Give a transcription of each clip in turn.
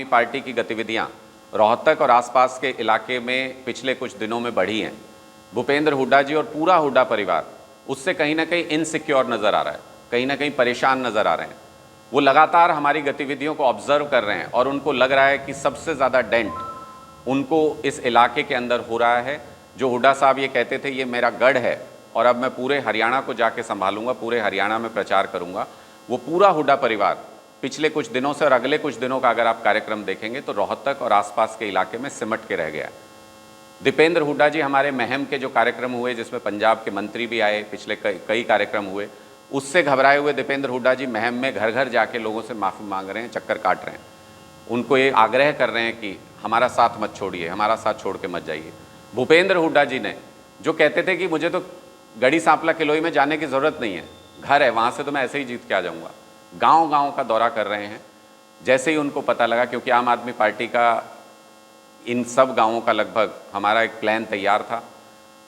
आदमी पार्टी की गतिविधियां रोहतक और आसपास के इलाके में पिछले कुछ दिनों में बढ़ी हैं। भूपेंद्र हुड्डा जी और पूरा हुड्डा परिवार उससे कहीं ना कहीं इनसिक्योर नज़र आ रहा है, कहीं ना कहीं परेशान नज़र आ रहे हैं। वो लगातार हमारी गतिविधियों को ऑब्जर्व कर रहे हैं और उनको लग रहा है कि सबसे ज़्यादा डेंट उनको इस इलाके के अंदर हो रहा है। जो हुड्डा साहब ये कहते थे ये मेरा गढ़ है और अब मैं पूरे हरियाणा को जाके संभालूंगा, पूरे हरियाणा में प्रचार करूंगा, वो पूरा हुड्डा परिवार पिछले कुछ दिनों से और अगले कुछ दिनों का अगर आप कार्यक्रम देखेंगे तो रोहतक और आसपास के इलाके में सिमट के रह गया। दीपेंद्र हुड्डा जी हमारे महम के जो कार्यक्रम हुए जिसमें पंजाब के मंत्री भी आए, पिछले कई कार्यक्रम हुए, उससे घबराए हुए दीपेंद्र हुड्डा जी महम में घर घर जाके लोगों से माफ़ी मांग रहे हैं, चक्कर काट रहे हैं, उनको ये आग्रह कर रहे हैं कि हमारा साथ मत छोड़िए, हमारा साथ छोड़ के मत जाइए। भूपेंद्र हुड्डा जी ने जो कहते थे कि मुझे तो गढ़ी सांपला किलोई में जाने की ज़रूरत नहीं है, घर है वहाँ से तो मैं ऐसे ही जीत के आ जाऊँगा, गांव गांव का दौरा कर रहे हैं। जैसे ही उनको पता लगा, क्योंकि आम आदमी पार्टी का इन सब गांवों का लगभग हमारा एक प्लान तैयार था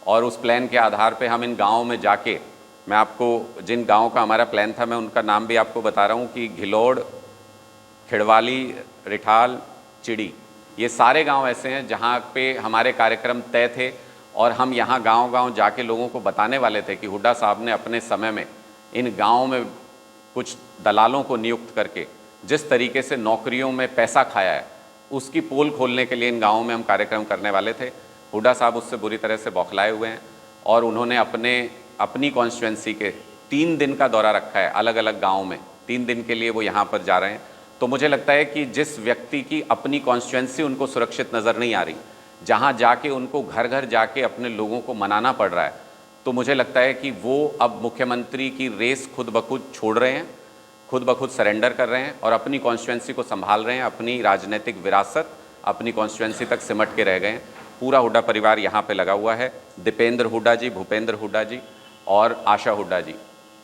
और उस प्लान के आधार पे हम इन गांवों में जाके, मैं आपको जिन गांवों का हमारा प्लान था मैं उनका नाम भी आपको बता रहा हूँ कि घिलोड़, खिड़वाली, रिठाल, चिड़ी, ये सारे गांव ऐसे हैं जहाँ पे हमारे कार्यक्रम तय थे और हम यहाँ गांव-गांव जाके लोगों को बताने वाले थे कि हुड्डा साहब ने अपने समय में इन गाँव में कुछ दलालों को नियुक्त करके जिस तरीके से नौकरियों में पैसा खाया है, उसकी पोल खोलने के लिए इन गाँवों में हम कार्यक्रम करने वाले थे। हुड्डा साहब उससे बुरी तरह से बौखलाए हुए हैं और उन्होंने अपनी कॉन्स्टिट्यूंसी के 3 दिन का दौरा रखा है, अलग अलग गाँव में 3 दिन के लिए वो यहाँ पर जा रहे हैं। तो मुझे लगता है कि जिस व्यक्ति की अपनी कॉन्स्टिट्यूंसी उनको सुरक्षित नज़र नहीं आ रही, जहाँ जाके उनको घर घर जाके अपने लोगों को मनाना पड़ रहा है, तो मुझे लगता है कि वो अब मुख्यमंत्री की रेस खुद ब खुद छोड़ रहे हैं, खुद ब खुद सरेंडर कर रहे हैं और अपनी कॉन्स्टिट्यूंसी को संभाल रहे हैं। अपनी राजनीतिक विरासत अपनी कॉन्स्टिट्यूंसी तक सिमट के रह गए हैं। पूरा हुड्डा परिवार यहाँ पे लगा हुआ है। दीपेंद्र हुड्डा जी, भूपेंद्र हुड्डा जी और आशा हुड्डा जी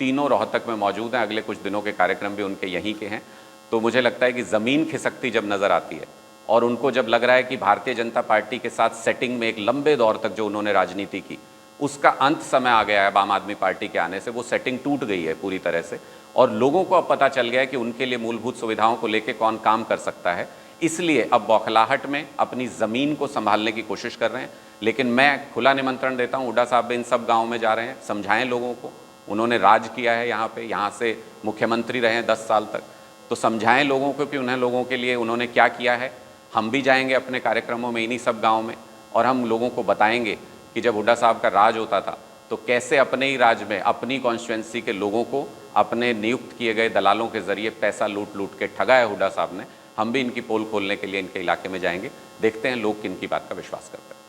तीनों रोहतक में मौजूद हैं। अगले कुछ दिनों के कार्यक्रम भी उनके यहीं के हैं। तो मुझे लगता है कि ज़मीन खिसकती जब नज़र आती है और उनको जब लग रहा है कि भारतीय जनता पार्टी के साथ सेटिंग में एक लंबे दौर तक जो उन्होंने राजनीति की, उसका अंत समय आ गया है। आम आदमी पार्टी के आने से वो सेटिंग टूट गई है पूरी तरह से और लोगों को अब पता चल गया है कि उनके लिए मूलभूत सुविधाओं को लेकर कौन काम कर सकता है। इसलिए अब बौखलाहट में अपनी ज़मीन को संभालने की कोशिश कर रहे हैं। लेकिन मैं खुला निमंत्रण देता हूँ, हुड्डा साहब भी इन सब गाँव में जा रहे हैं, समझाएं लोगों को। उन्होंने राज किया है यहाँ पे, यहाँ से मुख्यमंत्री रहे हैं 10 साल तक, तो समझाएं लोगों को कि उन्हें लोगों के लिए उन्होंने क्या किया है। हम भी जाएंगे अपने कार्यक्रमों में इन्हीं सब गाँव में और हम लोगों को बताएंगे कि जब हुड्डा साहब का राज होता था तो कैसे अपने ही राज में अपनी कॉन्स्टिट्यूंसी के लोगों को अपने नियुक्त किए गए दलालों के जरिए पैसा लूट लूट के ठगा है हुड्डा साहब ने। हम भी इनकी पोल खोलने के लिए इनके इलाके में जाएंगे, देखते हैं लोग किनकी बात का विश्वास करते हैं।